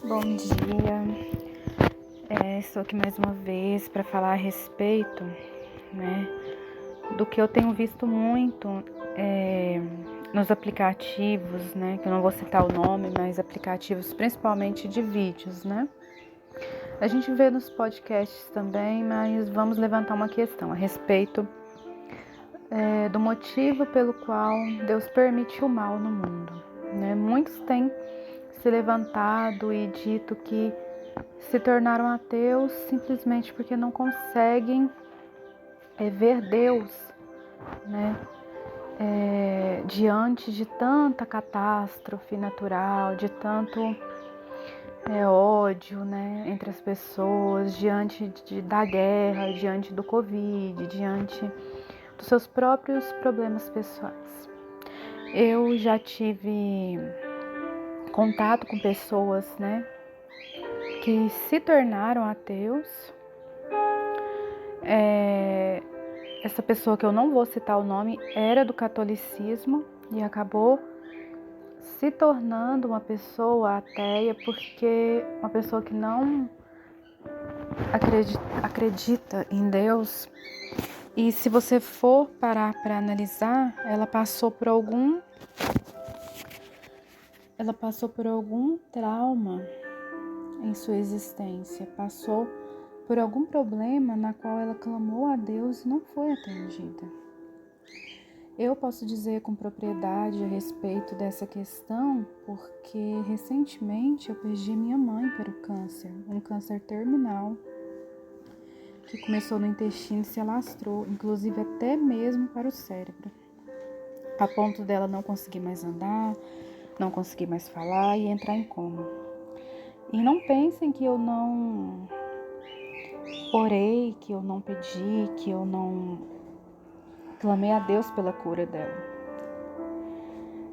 Bom dia, estou aqui mais uma vez para falar a respeito, né, do que eu tenho visto muito nos aplicativos, né, que eu não vou citar o nome, mas aplicativos principalmente de vídeos, né. A gente vê nos podcasts também, mas vamos levantar uma questão a respeito do motivo pelo qual Deus permite o mal no mundo, né. Muitos têm se levantado e dito que se tornaram ateus simplesmente porque não conseguem ver Deus, né? Diante de tanta catástrofe natural, de tanto ódio, né, entre as pessoas, diante da guerra, diante do Covid, diante dos seus próprios problemas pessoais. Eu já tive contato com pessoas, né, que se tornaram ateus. Essa pessoa, que eu não vou citar o nome, era do catolicismo e acabou se tornando uma pessoa ateia porque uma pessoa que não acredita em Deus. E se você for parar para analisar, ela passou por algum trauma em sua existência, passou por algum problema na qual ela clamou a Deus e não foi atendida. Eu posso dizer com propriedade a respeito dessa questão porque recentemente eu perdi minha mãe para o câncer, um câncer terminal que começou no intestino e se alastrou, inclusive até mesmo para o cérebro, a ponto dela não conseguir mais andar, não conseguir mais falar e entrar em coma. E não pensem que eu não orei, que eu não pedi, que eu não clamei a Deus pela cura dela.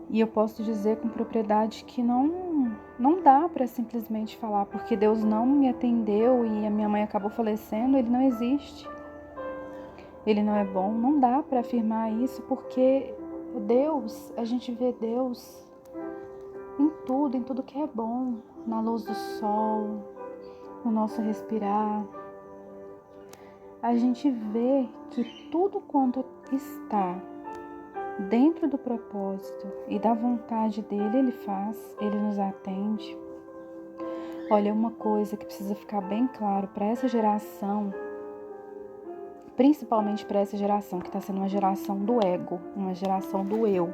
E eu posso dizer com propriedade que não dá para simplesmente falar, porque Deus não me atendeu e a minha mãe acabou falecendo, Ele não existe. Ele não é bom, não dá para afirmar isso, porque Deus, a gente vê Deus em tudo que é bom, na luz do sol, no nosso respirar. A gente vê que tudo quanto está dentro do propósito e da vontade dele, ele faz, ele nos atende. Olha, uma coisa que precisa ficar bem claro para essa geração, principalmente para essa geração que está sendo uma geração do ego, uma geração do eu.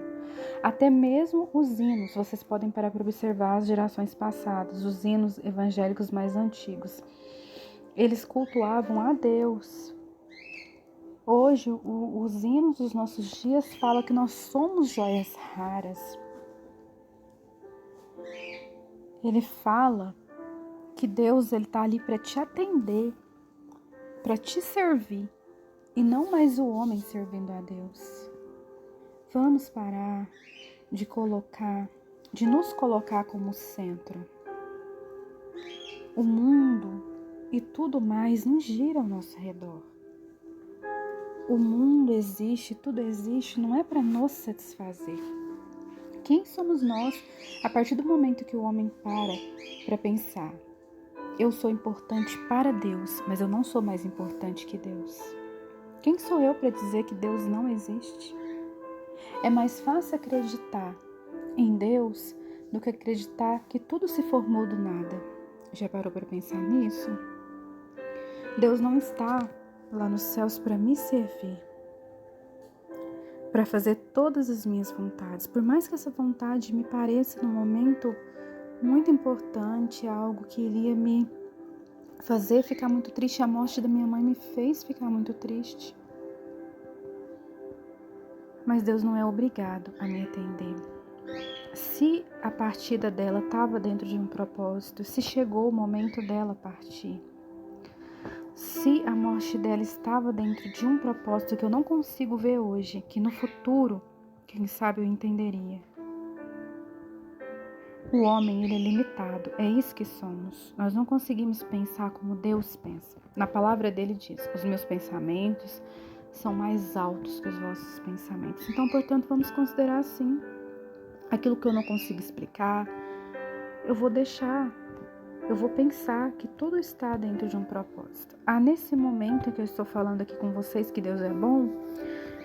Até mesmo os hinos, vocês podem parar para observar as gerações passadas, os hinos evangélicos mais antigos. Eles cultuavam a Deus. Hoje, os hinos dos nossos dias falam que nós somos joias raras. Ele fala que Deus está ali para te atender, para te servir, e não mais o homem servindo a Deus. Vamos parar de nos colocar como centro. O mundo e tudo mais não gira ao nosso redor. O mundo existe, tudo existe, não é para nos satisfazer. Quem somos nós a partir do momento que o homem para pensar? Eu sou importante para Deus, mas eu não sou mais importante que Deus. Quem sou eu para dizer que Deus não existe? É mais fácil acreditar em Deus do que acreditar que tudo se formou do nada. Já parou para pensar nisso? Deus não está lá nos céus para me servir, para fazer todas as minhas vontades. Por mais que essa vontade me pareça no momento muito importante, algo que iria me fazer ficar muito triste. A morte da minha mãe me fez ficar muito triste. Mas Deus não é obrigado a me atender. Se a partida dela estava dentro de um propósito, se chegou o momento dela partir, se a morte dela estava dentro de um propósito que eu não consigo ver hoje, que no futuro, quem sabe eu entenderia. O homem, ele é limitado, é isso que somos. Nós não conseguimos pensar como Deus pensa. Na palavra dele diz, os meus pensamentos são mais altos que os vossos pensamentos. Então, portanto, vamos considerar assim. Aquilo que eu não consigo explicar, eu vou deixar eu vou pensar que tudo está dentro de um propósito. Nesse momento em que eu estou falando aqui com vocês que Deus é bom,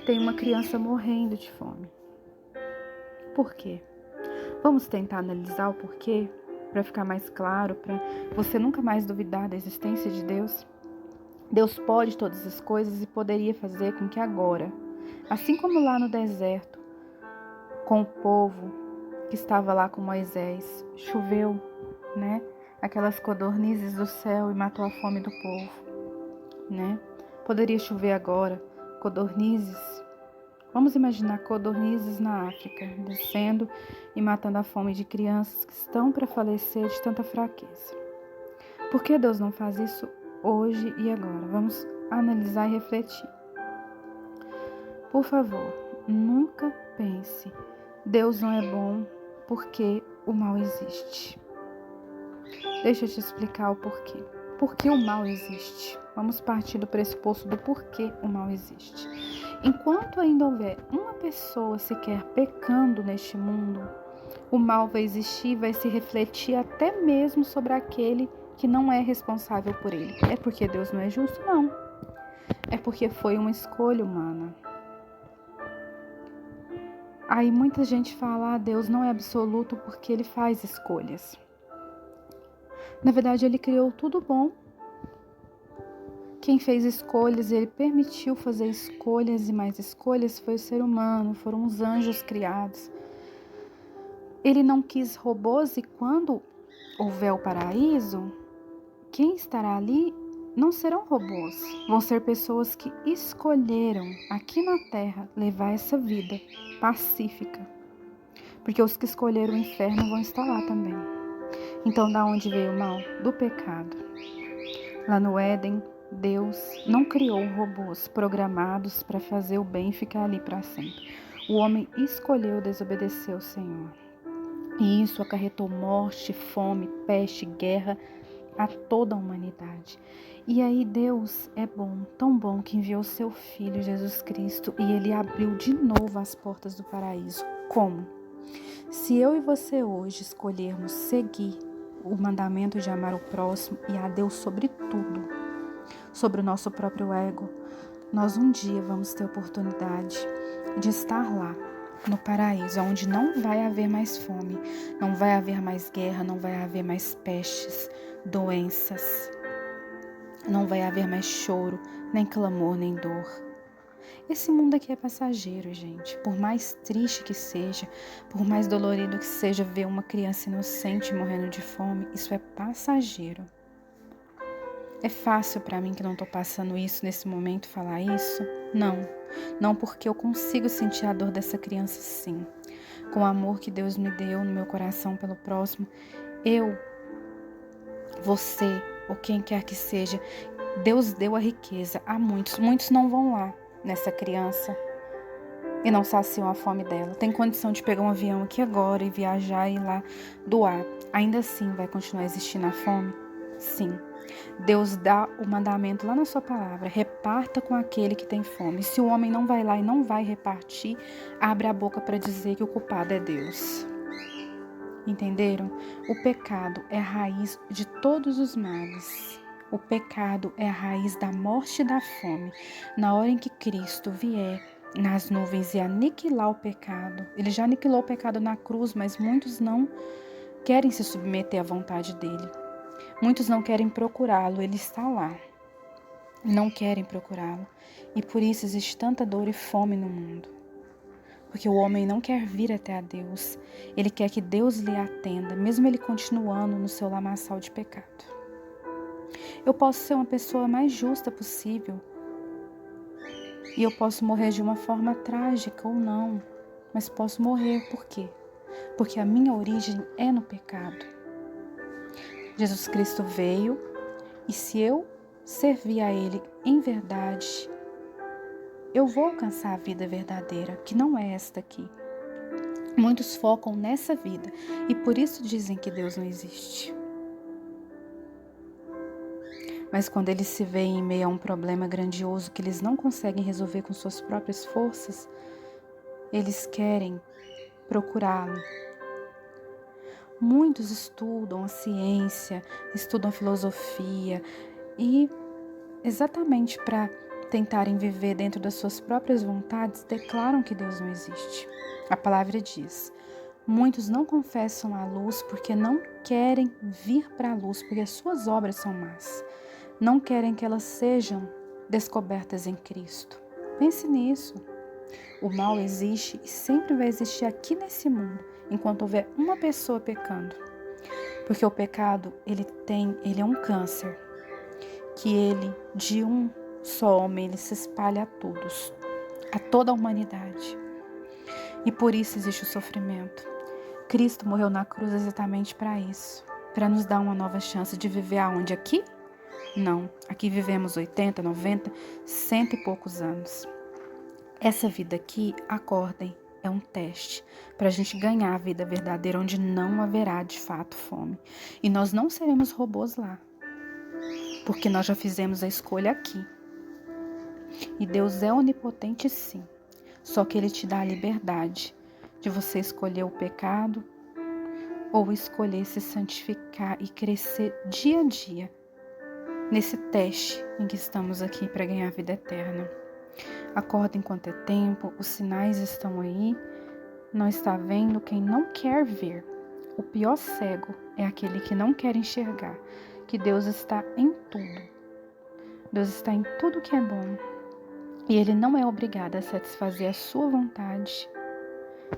tem uma criança morrendo de fome. Por quê? Vamos tentar analisar o porquê, para ficar mais claro, para você nunca mais duvidar da existência de Deus. Deus pode todas as coisas e poderia fazer com que agora, assim como lá no deserto, com o povo que estava lá com Moisés, choveu, né? Aquelas codornizes do céu e matou a fome do povo, né? Poderia chover agora, codornizes. Vamos imaginar codornizes na África, descendo e matando a fome de crianças que estão para falecer de tanta fraqueza. Por que Deus não faz isso hoje e agora? Vamos analisar e refletir. Por favor, nunca pense, Deus não é bom porque o mal existe. Deixa eu te explicar o porquê. Por que o mal existe? Vamos partir do pressuposto do porquê o mal existe. Enquanto ainda houver uma pessoa sequer pecando neste mundo, o mal vai existir e vai se refletir até mesmo sobre aquele que não é responsável por ele. É porque Deus não é justo? Não. É porque foi uma escolha humana. Aí muita gente fala, Deus não é absoluto porque ele faz escolhas. Na verdade, ele criou tudo bom. Quem fez escolhas, ele permitiu fazer escolhas e mais escolhas foi o ser humano, foram os anjos criados. Ele não quis robôs e quando houver o paraíso, quem estará ali não serão robôs, vão ser pessoas que escolheram aqui na Terra levar essa vida pacífica. Porque os que escolheram o inferno vão estar lá também. Então, da onde veio o mal? Do pecado. Lá no Éden, Deus não criou robôs programados para fazer o bem e ficar ali para sempre. O homem escolheu desobedecer ao Senhor. E isso acarretou morte, fome, peste, guerra a toda a humanidade. E aí Deus é bom, tão bom que enviou seu Filho Jesus Cristo e ele abriu de novo as portas do paraíso. Como? Se eu e você hoje escolhermos seguir o mandamento de amar o próximo e a Deus sobre tudo, sobre o nosso próprio ego, nós um dia vamos ter a oportunidade de estar lá, no paraíso, onde não vai haver mais fome, não vai haver mais guerra, não vai haver mais pestes, doenças, não vai haver mais choro, nem clamor, nem dor. Esse mundo aqui é passageiro, gente. Por mais triste que seja, por mais dolorido que seja ver uma criança inocente morrendo de fome, isso é passageiro. É fácil para mim que não estou passando isso nesse momento falar isso? Não porque eu consigo sentir a dor dessa criança sim. Com o amor que Deus me deu no meu coração pelo próximo, eu, você ou quem quer que seja, Deus deu a riqueza a muitos. Muitos não vão lá nessa criança e não saciam a fome dela. Tem condição de pegar um avião aqui agora e viajar e ir lá doar. Ainda assim vai continuar existindo a fome? Sim. Deus dá o mandamento lá na sua palavra, reparta com aquele que tem fome. Se o homem não vai lá e não vai repartir, abre a boca para dizer que o culpado é Deus. Entenderam? O pecado é a raiz de todos os males. O pecado é a raiz da morte e da fome. Na hora em que Cristo vier nas nuvens e aniquilar o pecado, ele já aniquilou o pecado na cruz, mas muitos não querem se submeter à vontade dele. Muitos não querem procurá-lo, ele está lá. Não querem procurá-lo. E por isso existe tanta dor e fome no mundo. Porque o homem não quer vir até a Deus. Ele quer que Deus lhe atenda, mesmo ele continuando no seu lamaçal de pecado. Eu posso ser uma pessoa mais justa possível. E eu posso morrer de uma forma trágica ou não. Mas posso morrer por quê? Porque a minha origem é no pecado. Jesus Cristo veio e se eu servir a Ele em verdade, eu vou alcançar a vida verdadeira, que não é esta aqui. Muitos focam nessa vida e por isso dizem que Deus não existe. Mas quando eles se veem em meio a um problema grandioso que eles não conseguem resolver com suas próprias forças, eles querem procurá-lo. Muitos estudam a ciência, estudam a filosofia e exatamente para tentarem viver dentro das suas próprias vontades, declaram que Deus não existe. A palavra diz: muitos não confessam a luz porque não querem vir para a luz, porque as suas obras são más. Não querem que elas sejam descobertas em Cristo. Pense nisso. O mal existe e sempre vai existir aqui nesse mundo, enquanto houver uma pessoa pecando. Porque o pecado, ele é um câncer, que ele, de um só homem, ele se espalha a todos, a toda a humanidade. E por isso existe o sofrimento. Cristo morreu na cruz exatamente para isso, para nos dar uma nova chance de viver aonde? Aqui? Não, aqui vivemos 80, 90, 100 e poucos anos. Essa vida aqui, acordem, é um teste para a gente ganhar a vida verdadeira, onde não haverá de fato fome. E nós não seremos robôs lá, porque nós já fizemos a escolha aqui. E Deus é onipotente sim, só que Ele te dá a liberdade de você escolher o pecado ou escolher se santificar e crescer dia a dia nesse teste em que estamos aqui para ganhar a vida eterna. Acorda enquanto é tempo, os sinais estão aí, não está vendo quem não quer ver. O pior cego é aquele que não quer enxergar que Deus está em tudo. Deus está em tudo que é bom. E Ele não é obrigado a satisfazer a sua vontade.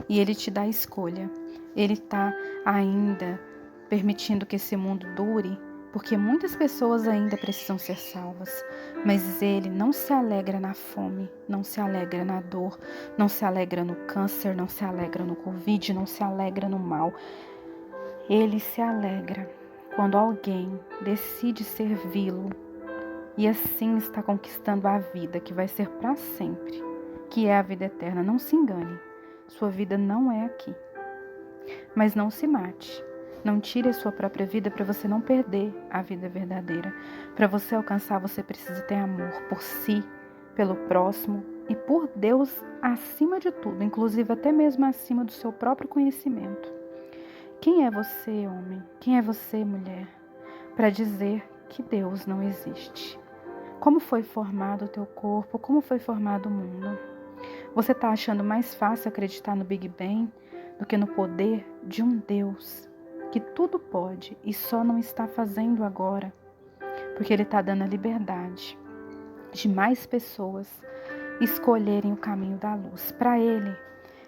E Ele te dá a escolha. Ele está ainda permitindo que esse mundo dure, porque muitas pessoas ainda precisam ser salvas. Mas Ele não se alegra na fome, não se alegra na dor, não se alegra no câncer, não se alegra no Covid, não se alegra no mal. Ele se alegra quando alguém decide servi-lo e assim está conquistando a vida que vai ser para sempre, que é a vida eterna. Não se engane, sua vida não é aqui. Mas não se mate. Não tire a sua própria vida para você não perder a vida verdadeira. Para você alcançar, você precisa ter amor por si, pelo próximo e por Deus acima de tudo, inclusive até mesmo acima do seu próprio conhecimento. Quem é você, homem? Quem é você, mulher, para dizer que Deus não existe? Como foi formado o teu corpo? Como foi formado o mundo? Você está achando mais fácil acreditar no Big Bang do que no poder de um Deus que tudo pode e só não está fazendo agora, porque Ele está dando a liberdade de mais pessoas escolherem o caminho da luz. Para Ele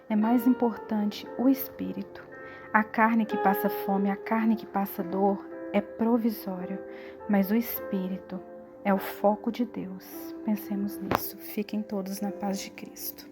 é mais importante o Espírito. A carne que passa fome, a carne que passa dor é provisório, mas o Espírito é o foco de Deus. Pensemos nisso. Fiquem todos na paz de Cristo.